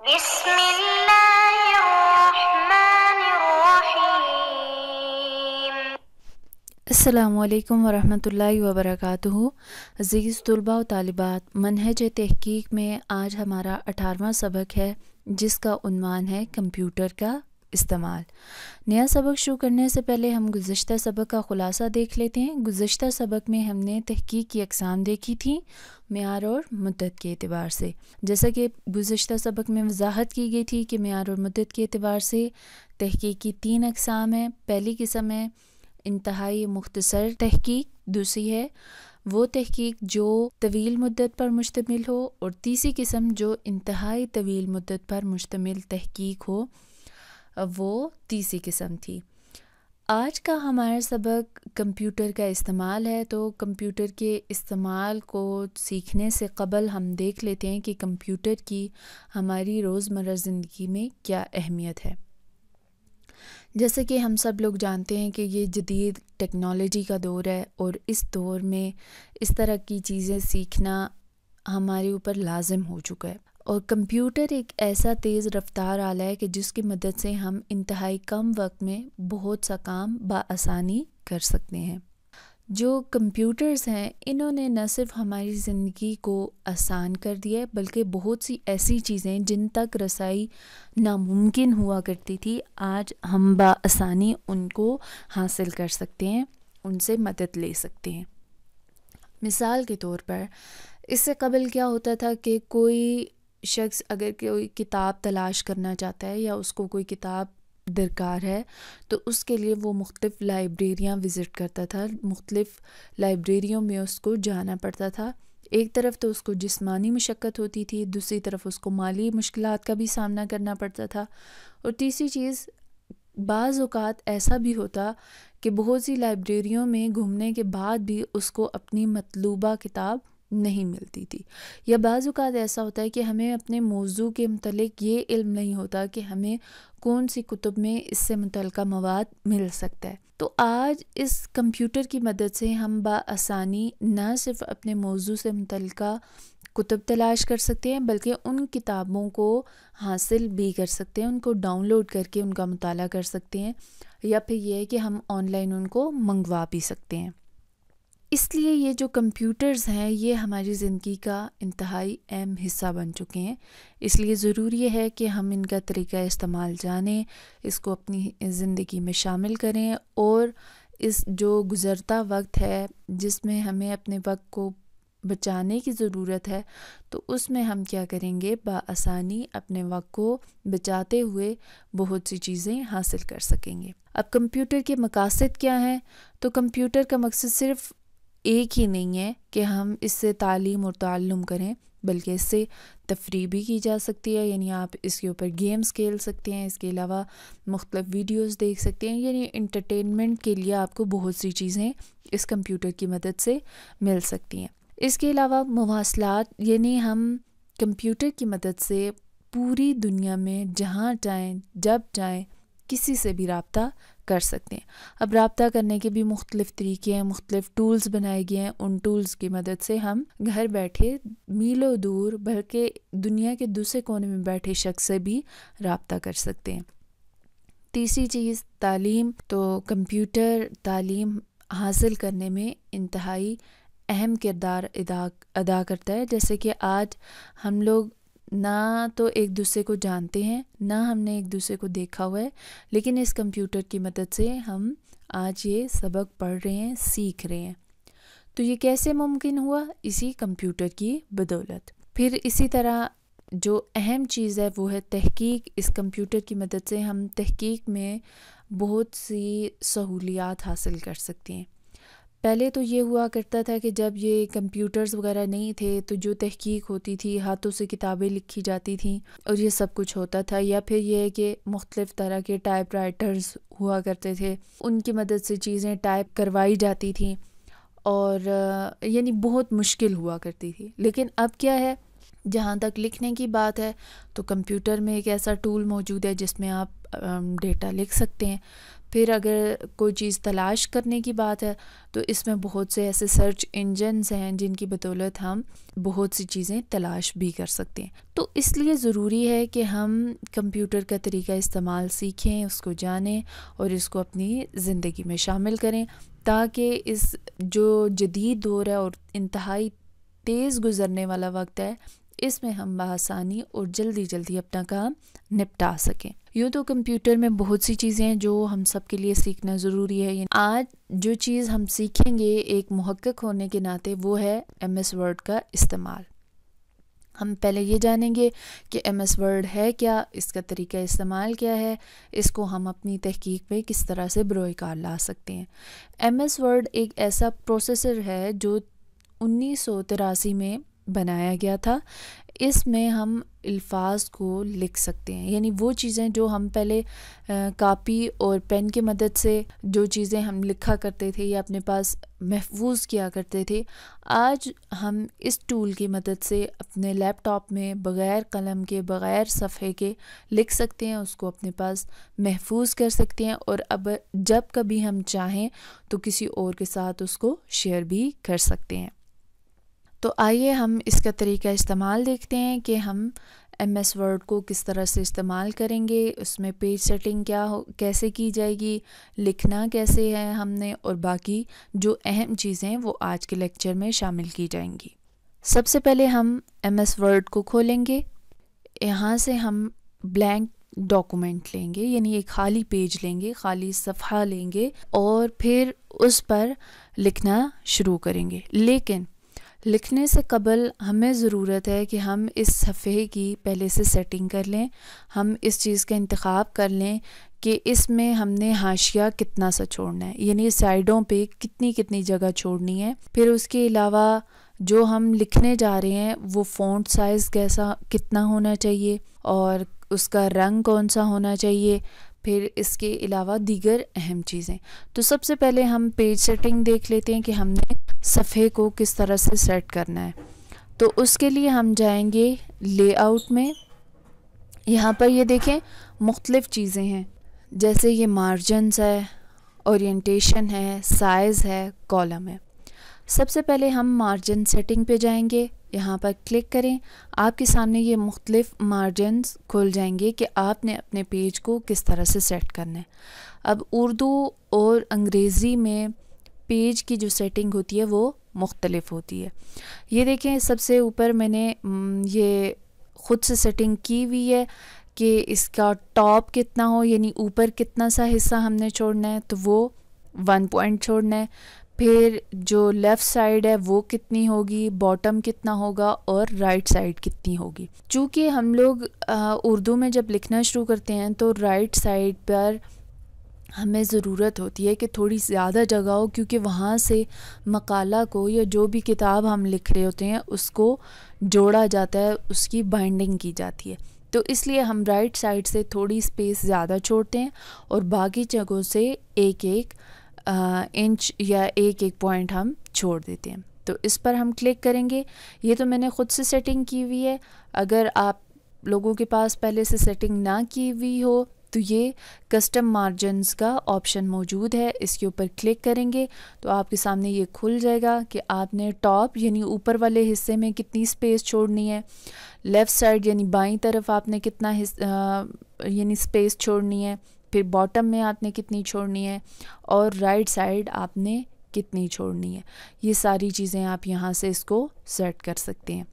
بسم اللہ الرحمن الرحیم۔ السلام علیکم ورحمۃ اللہ وبرکاتہ۔ عزیز طلباء و طالبات، منہج تحقیق میں آج ہمارا 18واں سبق ہے جس کا عنوان ہے کمپیوٹر کا استعمال۔ نیا سبق شروع کرنے سے پہلے ہم گزشتہ سبق کا خلاصہ دیکھ لیتے ہیں۔ گزشتہ سبق میں ہم نے تحقیق کی اقسام دیکھی تھیں معیار اور مدت کے اعتبار سے۔ جیسا کہ گزشتہ سبق میں وضاحت کی گئی تھی کہ معیار اور مدت کے اعتبار سے تحقیق کی 3 اقسام ہیں۔ پہلی قسم ہے انتہائی مختصر تحقیق، دوسری ہے وہ تحقیق جو طویل مدت پر مشتمل ہو، اور تیسری قسم جو انتہائی طویل مدت پر مشتمل تحقیق ہو، وہ تیسری قسم تھی۔ آج کا ہمارا سبق کمپیوٹر کا استعمال ہے، تو کمپیوٹر کے استعمال کو سیکھنے سے قبل ہم دیکھ لیتے ہیں کہ کمپیوٹر کی ہماری روزمرہ زندگی میں کیا اہمیت ہے۔ جیسے کہ ہم سب لوگ جانتے ہیں کہ یہ جدید ٹیکنالوجی کا دور ہے، اور اس دور میں اس طرح کی چیزیں سیکھنا ہمارے اوپر لازم ہو چکا ہے۔ اور کمپیوٹر ایک ایسا تیز رفتار آلہ ہے کہ جس کی مدد سے ہم انتہائی کم وقت میں بہت سا کام بآسانی کر سکتے ہیں۔ جو کمپیوٹرز ہیں انہوں نے نہ صرف ہماری زندگی کو آسان کر دیا ہے، بلکہ بہت سی ایسی چیزیں جن تک رسائی ناممکن ہوا کرتی تھی، آج ہم بآسانی ان کو حاصل کر سکتے ہیں، ان سے مدد لے سکتے ہیں۔ مثال کے طور پر اس سے قبل کیا ہوتا تھا کہ کوئی شخص اگر کوئی کتاب تلاش کرنا چاہتا ہے یا اس کو کوئی کتاب درکار ہے، تو اس کے لیے وہ مختلف لائبریریاں وزٹ کرتا تھا، مختلف لائبریریوں میں اس کو جانا پڑتا تھا۔ ایک طرف تو اس کو جسمانی مشقت ہوتی تھی، دوسری طرف اس کو مالی مشکلات کا بھی سامنا کرنا پڑتا تھا، اور تیسری چیز بعض اوقات ایسا بھی ہوتا کہ بہت سی لائبریریوں میں گھومنے کے بعد بھی اس کو اپنی مطلوبہ کتاب نہیں ملتی تھی، یا بعض اوقات ایسا ہوتا ہے کہ ہمیں اپنے موضوع کے متعلق یہ علم نہیں ہوتا کہ ہمیں کون سی کتب میں اس سے متعلقہ مواد مل سکتا ہے۔ تو آج اس کمپیوٹر کی مدد سے ہم بآسانی نہ صرف اپنے موضوع سے متعلقہ کتب تلاش کر سکتے ہیں، بلکہ ان کتابوں کو حاصل بھی کر سکتے ہیں، ان کو ڈاؤن لوڈ کر کے ان کا مطالعہ کر سکتے ہیں، یا پھر یہ ہے کہ ہم آن لائن ان کو منگوا بھی سکتے ہیں۔ اس لیے یہ جو کمپیوٹرز ہیں یہ ہماری زندگی کا انتہائی اہم حصہ بن چکے ہیں۔ اس لیے ضروری ہے کہ ہم ان کا طریقہ استعمال جانیں، اس کو اپنی زندگی میں شامل کریں، اور اس جو گزرتا وقت ہے جس میں ہمیں اپنے وقت کو بچانے کی ضرورت ہے، تو اس میں ہم کیا کریں گے، بآسانی اپنے وقت کو بچاتے ہوئے بہت سی چیزیں حاصل کر سکیں گے۔ اب کمپیوٹر کے مقاصد کیا ہیں؟ تو کمپیوٹر کا مقصد صرف ایک ہی نہیں ہے کہ ہم اس سے تعلیم اور تعلم کریں، بلکہ اس سے تفریح بھی کی جا سکتی ہے، یعنی آپ اس کے اوپر گیمز کھیل سکتے ہیں، اس کے علاوہ مختلف ویڈیوز دیکھ سکتے ہیں، یعنی انٹرٹینمنٹ کے لیے آپ کو بہت سی چیزیں اس کمپیوٹر کی مدد سے مل سکتی ہیں۔ اس کے علاوہ مواصلات، یعنی ہم کمپیوٹر کی مدد سے پوری دنیا میں جہاں چاہیں جب چاہیں کسی سے بھی رابطہ کر سکتے ہیں۔ اب رابطہ کرنے کے بھی مختلف طریقے ہیں، مختلف ٹولز بنائے گئے ہیں، ان ٹولز کی مدد سے ہم گھر بیٹھے میلوں دور بلکہ دنیا کے دوسرے کونے میں بیٹھے شخص سے بھی رابطہ کر سکتے ہیں۔ تیسری چیز تعلیم، تو کمپیوٹر تعلیم حاصل کرنے میں انتہائی اہم کردار ادا کرتا ہے۔ جیسے کہ آج ہم لوگ نہ تو ایک دوسرے کو جانتے ہیں، نہ ہم نے ایک دوسرے کو دیکھا ہوا ہے، لیکن اس کمپیوٹر کی مدد سے ہم آج یہ سبق پڑھ رہے ہیں، سیکھ رہے ہیں۔ تو یہ کیسے ممکن ہوا؟ اسی کمپیوٹر کی بدولت۔ پھر اسی طرح جو اہم چیز ہے وہ ہے تحقیق۔ اس کمپیوٹر کی مدد سے ہم تحقیق میں بہت سی سہولیات حاصل کر سکتے ہیں۔ پہلے تو یہ ہوا کرتا تھا کہ جب یہ کمپیوٹرز وغیرہ نہیں تھے تو جو تحقیق ہوتی تھی ہاتھوں سے کتابیں لکھی جاتی تھیں اور یہ سب کچھ ہوتا تھا، یا پھر یہ ہے کہ مختلف طرح کے ٹائپ رائٹرز ہوا کرتے تھے، ان کی مدد سے چیزیں ٹائپ کروائی جاتی تھیں، اور یعنی بہت مشکل ہوا کرتی تھی۔ لیکن اب کیا ہے، جہاں تک لکھنے کی بات ہے تو کمپیوٹر میں ایک ایسا ٹول موجود ہے جس میں آپ ڈیٹا لکھ سکتے ہیں۔ پھر اگر کوئی چیز تلاش کرنے کی بات ہے تو اس میں بہت سے ایسے سرچ انجنز ہیں جن کی بدولت ہم بہت سی چیزیں تلاش بھی کر سکتے ہیں. تو اس لیے ضروری ہے کہ ہم کمپیوٹر کا طریقہ استعمال سیکھیں، اس کو جانیں اور اس کو اپنی زندگی میں شامل کریں، تاکہ اس جو جدید دور ہے اور انتہائی تیز گزرنے والا وقت ہے، اس میں ہم بآسانی اور جلدی اپنا کام نپٹا سکیں. یوں تو کمپیوٹر میں بہت سی چیزیں ہیں جو ہم سب کے لیے سیکھنا ضروری ہے. آج جو چیز ہم سیکھیں گے ایک محقق ہونے کے ناطے وہ ہے ایم ایس ورڈ کا استعمال. ہم پہلے یہ جانیں گے کہ ایم ایس ورڈ ہے کیا، اس کا طریقہ استعمال کیا ہے، اس کو ہم اپنی تحقیق میں کس طرح سے بروئے کار لا سکتے ہیں. ایم ایس ورڈ ایک ایسا پروسیسر ہے جو 1983 میں بنایا گیا تھا. اس میں ہم الفاظ کو لکھ سکتے ہیں، یعنی وہ چیزیں جو ہم پہلے کاپی اور پین کی مدد سے جو چیزیں ہم لکھا کرتے تھے یا اپنے پاس محفوظ کیا کرتے تھے، آج ہم اس ٹول کی مدد سے اپنے لیپ ٹاپ میں بغیر قلم کے، بغیر صفحے کے لکھ سکتے ہیں، اس کو اپنے پاس محفوظ کر سکتے ہیں اور اب جب کبھی ہم چاہیں تو کسی اور کے ساتھ اس کو شیئر بھی کر سکتے ہیں. تو آئیے ہم اس کا طریقہ استعمال دیکھتے ہیں کہ ہم ایم ایس ورڈ کو کس طرح سے استعمال کریں گے، اس میں پیج سیٹنگ کیسے کی جائے گی، لکھنا کیسے ہے ہم نے، اور باقی جو اہم چیزیں وہ آج کے لیکچر میں شامل کی جائیں گی. سب سے پہلے ہم ایم ایس ورڈ کو کھولیں گے. یہاں سے ہم بلینک ڈاکومنٹ لیں گے، یعنی ایک خالی پیج لیں گے، خالی صفحہ لیں گے اور پھر اس پر لکھنا شروع کریں گے. لیکن لکھنے سے قبل ہمیں ضرورت ہے کہ ہم اس صفحے کی پہلے سے سیٹنگ کر لیں. ہم اس چیز کا انتخاب کر لیں کہ اس میں ہم نے حاشیہ کتنا سا چھوڑنا ہے، یعنی سائڈوں پہ کتنی جگہ چھوڑنی ہے. پھر اس کے علاوہ جو ہم لکھنے جا رہے ہیں وہ فونٹ سائز کتنا ہونا چاہیے اور اس کا رنگ کون سا ہونا چاہیے. پھر اس کے علاوہ دیگر اہم چیزیں. تو سب سے پہلے ہم پیج سیٹنگ دیکھ لیتے ہیں کہ ہم نے صفحے کو کس طرح سے سیٹ کرنا ہے. تو اس کے لیے ہم جائیں گے لے آؤٹ میں. یہاں پر یہ دیکھیں مختلف چیزیں ہیں، جیسے یہ مارجنز ہے، اورینٹیشن ہے، سائز ہے، کالم ہے. سب سے پہلے ہم مارجن سیٹنگ پہ جائیں گے. یہاں پر کلک کریں، آپ کے سامنے یہ مختلف مارجنز کھل جائیں گے کہ آپ نے اپنے پیج کو کس طرح سے سیٹ کرنا ہے. اب اردو اور انگریزی میں پیج کی جو سیٹنگ ہوتی ہے وہ مختلف ہوتی ہے. یہ دیکھیں سب سے اوپر میں نے یہ خود سے سیٹنگ کی ہوئی ہے کہ اس کا ٹاپ کتنا ہو، یعنی اوپر کتنا سا حصہ ہم نے چھوڑنا ہے، تو وہ 1 پوائنٹ چھوڑنا ہے. پھر جو لیفٹ سائڈ ہے وہ کتنی ہوگی، باٹم کتنا ہوگا اور رائٹ سائڈ کتنی ہوگی. چونکہ ہم لوگ اردو میں جب لکھنا شروع کرتے ہیں تو رائٹ سائڈ پر ہمیں ضرورت ہوتی ہے کہ تھوڑی زیادہ جگہ ہو، کیونکہ وہاں سے مقالہ کو یا جو بھی کتاب ہم لکھ رہے ہوتے ہیں اس کو جوڑا جاتا ہے، اس کی بائنڈنگ کی جاتی ہے. تو اس لیے ہم رائٹ سائڈ سے تھوڑی سپیس زیادہ چھوڑتے ہیں اور باقی جگہوں سے ایک انچ یا ایک پوائنٹ ہم چھوڑ دیتے ہیں. تو اس پر ہم کلک کریں گے. یہ تو میں نے خود سے سیٹنگ کی ہوئی ہے. اگر آپ لوگوں کے پاس پہلے سے سیٹنگ نہ کی ہوئی ہو تو یہ کسٹم مارجنز کا آپشن موجود ہے. اس کے اوپر کلک کریں گے تو آپ کے سامنے یہ کھل جائے گا کہ آپ نے ٹاپ یعنی اوپر والے حصے میں کتنی سپیس چھوڑنی ہے، لیفٹ سائڈ یعنی بائیں طرف آپ نے کتنا یعنی سپیس چھوڑنی ہے، پھر باٹم میں آپ نے کتنی چھوڑنی ہے اور رائٹ سائڈ آپ نے کتنی چھوڑنی ہے. یہ ساری چیزیں آپ یہاں سے اس کو سیٹ کر سکتے ہیں.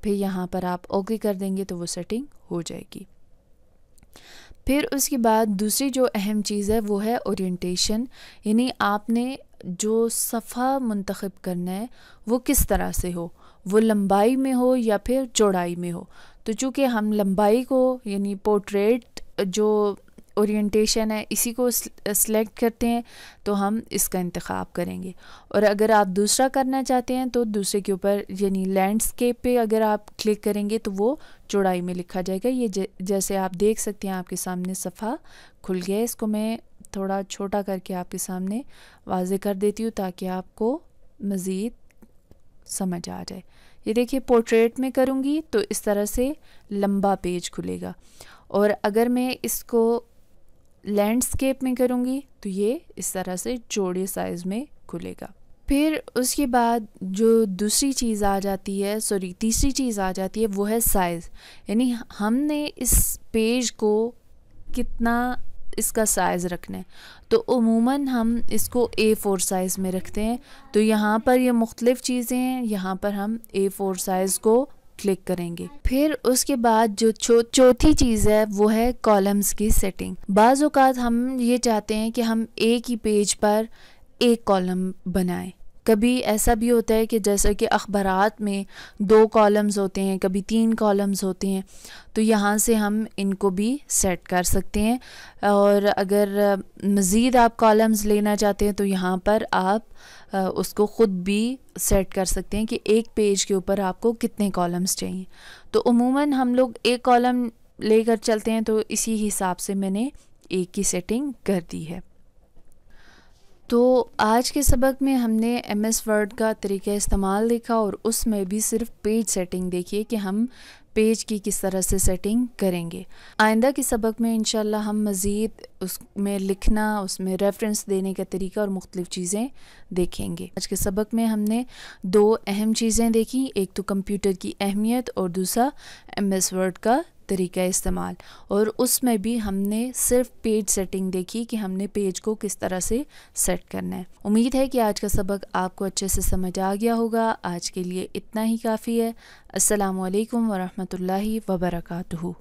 پھر یہاں پر آپ اوکے کر دیں گے تو وہ سیٹنگ ہو جائے گی. پھر اس کے بعد دوسری جو اہم چیز ہے وہ ہے اورینٹیشن، یعنی آپ نے جو صفحہ منتخب کرنا ہے وہ کس طرح سے ہو، وہ لمبائی میں ہو یا پھر چوڑائی میں ہو. تو چونکہ ہم لمبائی کو یعنی پورٹریٹ جو اورینٹیشن ہے اسی کو سلیکٹ کرتے ہیں تو ہم اس کا انتخاب کریں گے. اور اگر آپ دوسرا کرنا چاہتے ہیں تو دوسرے کے اوپر یعنی لینڈسکیپ پہ اگر آپ کلک کریں گے تو وہ چوڑائی میں لکھا جائے گا. یہ جیسے آپ دیکھ سکتے ہیں آپ کے سامنے صفحہ کھل گیا. اس کو میں تھوڑا چھوٹا کر کے آپ کے سامنے واضح کر دیتی ہوں تاکہ آپ کو مزید سمجھ آ جائے. یہ دیکھیے پورٹریٹ میں کروں گی تو اس طرح سے لمبا پیج کھلے گا، اور اگر میں اس کو لینڈسکیپ میں کروں گی تو یہ اس طرح سے چوڑے سائز میں کھلے گا۔ پھر اس کے بعد جو دوسری چیز آ جاتی ہے، تیسری چیز آ جاتی ہے، وہ ہے سائز، یعنی ہم نے اس پیج کو کتنا اس کا سائز رکھنا ہے۔ تو عموماً ہم اس کو A4 سائز میں رکھتے ہیں، تو یہاں پر یہ مختلف چیزیں ہیں، یہاں پر ہم A4 سائز کو کلک کریں گے۔ پھر اس کے بعد جو چوتھی چیز ہے وہ ہے کالمز کی سیٹنگ۔ بعض اوقات ہم یہ چاہتے ہیں کہ ہم ایک ہی پیج پر ایک کالم بنائیں۔ کبھی ایسا بھی ہوتا ہے کہ جیسا کہ اخبارات میں 2 کالمز ہوتے ہیں، کبھی 3 کالمز ہوتے ہیں، تو یہاں سے ہم ان کو بھی سیٹ کر سکتے ہیں۔ اور اگر مزید آپ کالمز لینا چاہتے ہیں تو یہاں پر آپ اس کو خود بھی سیٹ کر سکتے ہیں کہ ایک پیج کے اوپر آپ کو کتنے کالمز چاہیے۔ تو عموماً ہم لوگ ایک کالم لے کر چلتے ہیں، تو اسی حساب سے میں نے ایک کی سیٹنگ کر دی ہے۔ تو آج کے سبق میں ہم نے ایم ایس ورڈ کا طریقہ استعمال دیکھا، اور اس میں بھی صرف پیج سیٹنگ دیکھیے کہ ہم پیج کی کس طرح سے سیٹنگ کریں گے۔ آئندہ کے سبق میں انشاءاللہ ہم مزید اس میں لکھنا، اس میں ریفرنس دینے کا طریقہ اور مختلف چیزیں دیکھیں گے۔ آج کے سبق میں ہم نے 2 اہم چیزیں دیکھی، ایک تو کمپیوٹر کی اہمیت اور دوسرا ایم ایس ورڈ کا طریقہ استعمال، اور اس میں بھی ہم نے صرف پیج سیٹنگ دیکھی کہ ہم نے پیج کو کس طرح سے سیٹ کرنا ہے۔ امید ہے کہ آج کا سبق آپ کو اچھے سے سمجھ آ گیا ہوگا۔ آج کے لیے اتنا ہی کافی ہے۔ السلام علیکم ورحمۃ اللہ وبرکاتہ۔